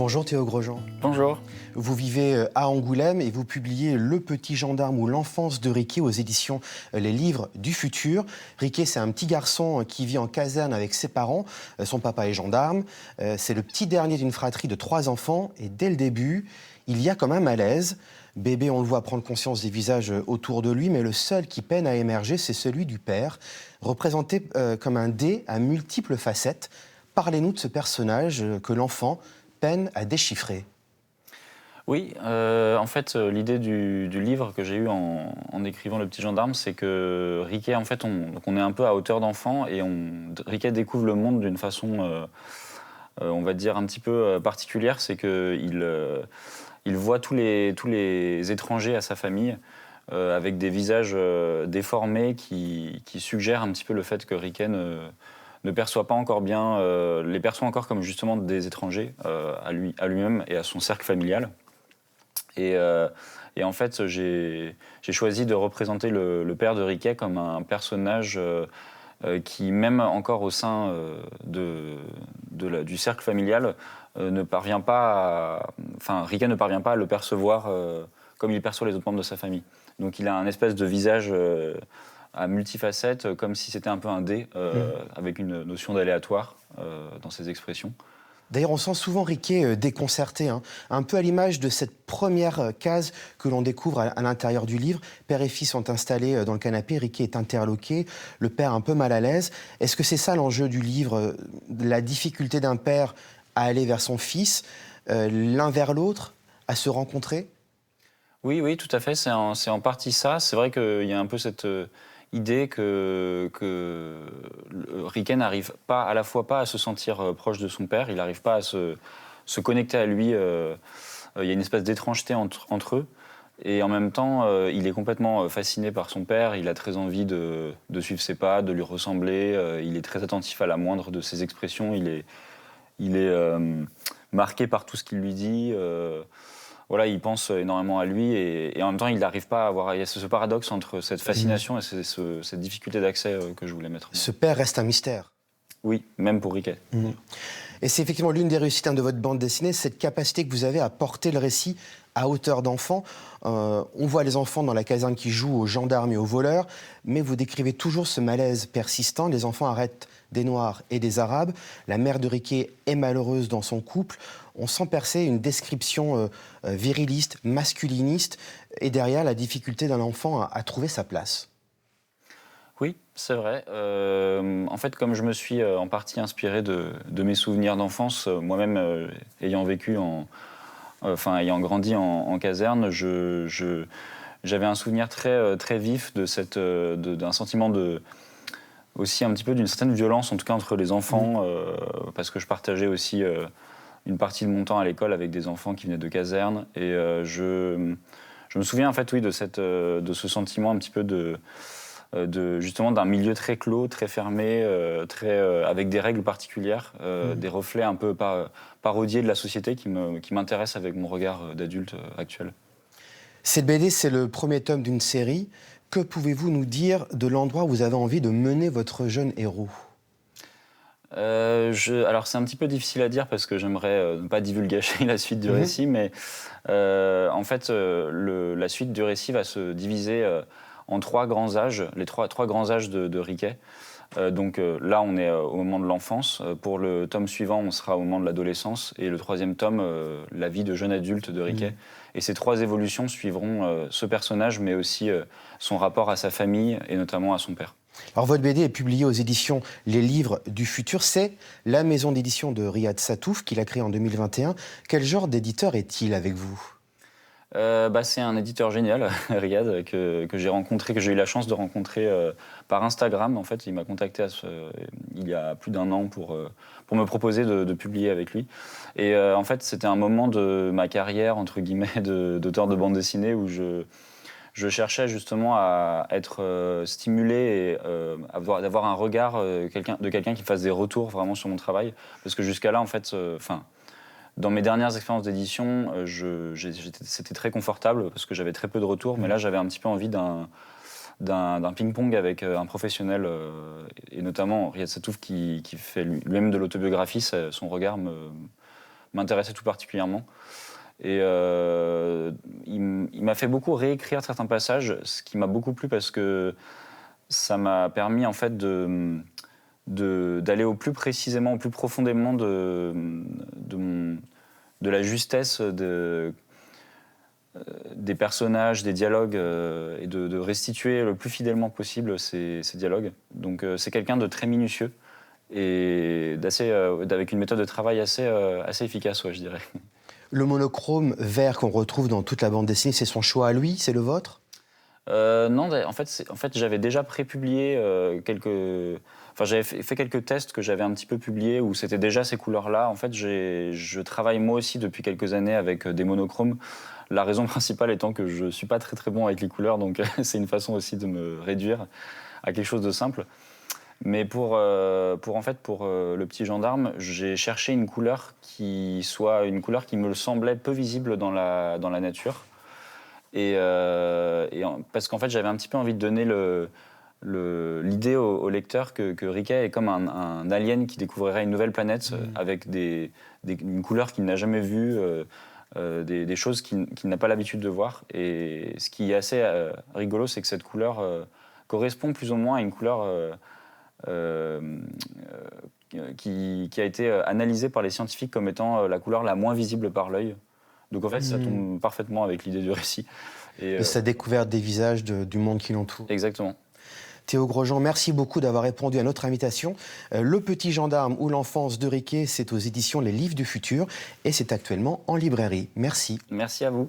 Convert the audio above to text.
Bonjour Théo Grosjean. Bonjour. Vous vivez à Angoulême et vous publiez Le Petit Gendarme ou l'enfance de Riquet aux éditions Les Livres du Futur. Riquet, c'est un petit garçon qui vit en caserne avec ses parents. Son papa est gendarme. C'est le petit dernier d'une fratrie de 3 enfants. Et dès le début, il y a comme un malaise. Bébé, on le voit prendre conscience des visages autour de lui, mais le seul qui peine à émerger, c'est celui du père, représenté comme un dé à multiples facettes. Parlez-nous de ce personnage que l'enfant peine à déchiffrer. Oui, en fait, l'idée du livre que j'ai eu en écrivant Le Petit Gendarme, c'est que Riquet, en fait, on est un peu à hauteur d'enfant et Riquet découvre le monde d'une façon, on va dire, un petit peu particulière. C'est qu'il voit tous les étrangers à sa famille avec des visages déformés qui suggèrent un petit peu le fait que Riquet ne perçoit pas encore bien, les perçoit encore comme justement des étrangers à lui-même et à son cercle familial. Et en fait, j'ai choisi de représenter le père de Riquet comme un personnage qui, même encore au sein du cercle familial, ne parvient pas Riquet ne parvient pas à le percevoir comme il perçoit les autres membres de sa famille. Donc il a un espèce de visage à multifacettes, comme si c'était un peu un dé, avec une notion d'aléatoire dans ses expressions. D'ailleurs, on sent souvent Riquet déconcerté, un peu à l'image de cette première case que l'on découvre à l'intérieur du livre. Père et fils sont installés dans le canapé, Riquet est interloqué, le père un peu mal à l'aise. Est-ce que c'est ça l'enjeu du livre, la difficulté d'un père à aller vers son fils, l'un vers l'autre, à se rencontrer ? Oui, tout à fait, c'est en partie ça. C'est vrai qu'il y a un peu cette idée que Riquet n'arrive pas, à la fois pas à se sentir proche de son père, il n'arrive pas à se connecter à lui. Il y a une espèce d'étrangeté entre eux. Et en même temps, il est complètement fasciné par son père, il a très envie de suivre ses pas, de lui ressembler, il est très attentif à la moindre de ses expressions, il est marqué par tout ce qu'il lui dit. Voilà, il pense énormément à lui et en même temps, il n'arrive pas à avoir. Il y a ce paradoxe entre cette fascination et cette difficulté d'accès que je voulais mettre. Ce père reste un mystère. Oui, même pour Riquet. Et c'est effectivement l'une des réussites de votre bande dessinée, cette capacité que vous avez à porter le récit à hauteur d'enfant. On voit les enfants dans la caserne qui jouent aux gendarmes et aux voleurs, mais vous décrivez toujours ce malaise persistant. Les enfants arrêtent des Noirs et des Arabes. La mère de Riquet est malheureuse dans son couple. On sent percer une description viriliste, masculiniste, et derrière la difficulté d'un enfant à trouver sa place. Oui, c'est vrai. En fait, comme je me suis en partie inspiré de mes souvenirs d'enfance, moi-même ayant vécu ayant grandi en caserne, j'avais un souvenir très vif d'un sentiment aussi un petit peu d'une certaine violence, en tout cas entre les enfants, parce que je partageais aussi une partie de mon temps à l'école avec des enfants qui venaient de caserne. Et je me souviens en fait, oui, de ce sentiment un petit peu justement d'un milieu très clos, très fermé, avec des règles particulières, des reflets un peu parodiés de la société qui m'intéressent avec mon regard d'adulte actuel. Cette BD, c'est le premier tome d'une série. Que pouvez-vous nous dire de l'endroit où vous avez envie de mener votre jeune héros ? Alors c'est un petit peu difficile à dire parce que j'aimerais ne pas divulgacher la suite du récit, mais en fait la suite du récit va se diviser en 3 grands âges, les trois grands âges de Riquet. Donc là, on est au moment de l'enfance. Pour le tome suivant, on sera au moment de l'adolescence. Et le 3e tome, la vie de jeune adulte de Riquet. Et ces 3 évolutions suivront ce personnage, mais aussi son rapport à sa famille et notamment à son père. Alors votre BD est publiée aux éditions Les Livres du Futur. C'est la maison d'édition de Riyad Satouf qu'il a créée en 2021. Quel genre d'éditeur est-il avec vous ? C'est un éditeur génial, Riyad, que j'ai rencontré, que j'ai eu la chance de rencontrer par Instagram. En fait, il m'a contacté il y a plus d'1 an pour me proposer de publier avec lui. Et en fait, c'était un moment de ma carrière, entre guillemets, d'auteur de bande dessinée où je cherchais justement à être stimulé et d'avoir un regard de quelqu'un qui fasse des retours vraiment sur mon travail. Parce que jusqu'à là, en fait, dans mes dernières expériences d'édition, c'était très confortable parce que j'avais très peu de retours, mais là j'avais un petit peu envie d'un ping-pong avec un professionnel, et notamment Riyad Satouf qui fait lui-même de l'autobiographie. Son regard m'intéressait tout particulièrement. Et il m'a fait beaucoup réécrire certains passages, ce qui m'a beaucoup plu parce que ça m'a permis en fait d'aller au plus précisément, au plus profondément de la justesse des personnages, des dialogues, et de restituer le plus fidèlement possible ces dialogues. Donc c'est quelqu'un de très minutieux et avec une méthode de travail assez efficace, ouais, je dirais. Le monochrome vert qu'on retrouve dans toute la bande dessinée, c'est son choix à lui, c'est le vôtre? Non, en fait, j'avais déjà prépublié j'avais fait quelques tests que j'avais un petit peu publiés où c'était déjà ces couleurs-là. En fait, je travaille moi aussi depuis quelques années avec des monochromes. La raison principale étant que je suis pas très très bon avec les couleurs, donc c'est une façon aussi de me réduire à quelque chose de simple. Mais pour le petit gendarme, j'ai cherché une couleur qui soit une couleur qui me semblait peu visible dans la nature. Parce qu'en fait, j'avais un petit peu envie de donner l'idée au lecteur que Riquet est comme un alien qui découvrirait une nouvelle planète avec une couleur qu'il n'a jamais vue, des choses qu'il n'a pas l'habitude de voir. Et ce qui est assez rigolo, c'est que cette couleur correspond plus ou moins à une couleur qui a été analysée par les scientifiques comme étant la couleur la moins visible par l'œil. Donc en fait, ça tombe parfaitement avec l'idée du récit. De sa découverte des visages du monde qui l'entoure. Exactement. Théo Grosjean, merci beaucoup d'avoir répondu à notre invitation. Le petit gendarme ou l'enfance de Riquet, c'est aux éditions Les Livres du Futur et c'est actuellement en librairie. Merci. Merci à vous.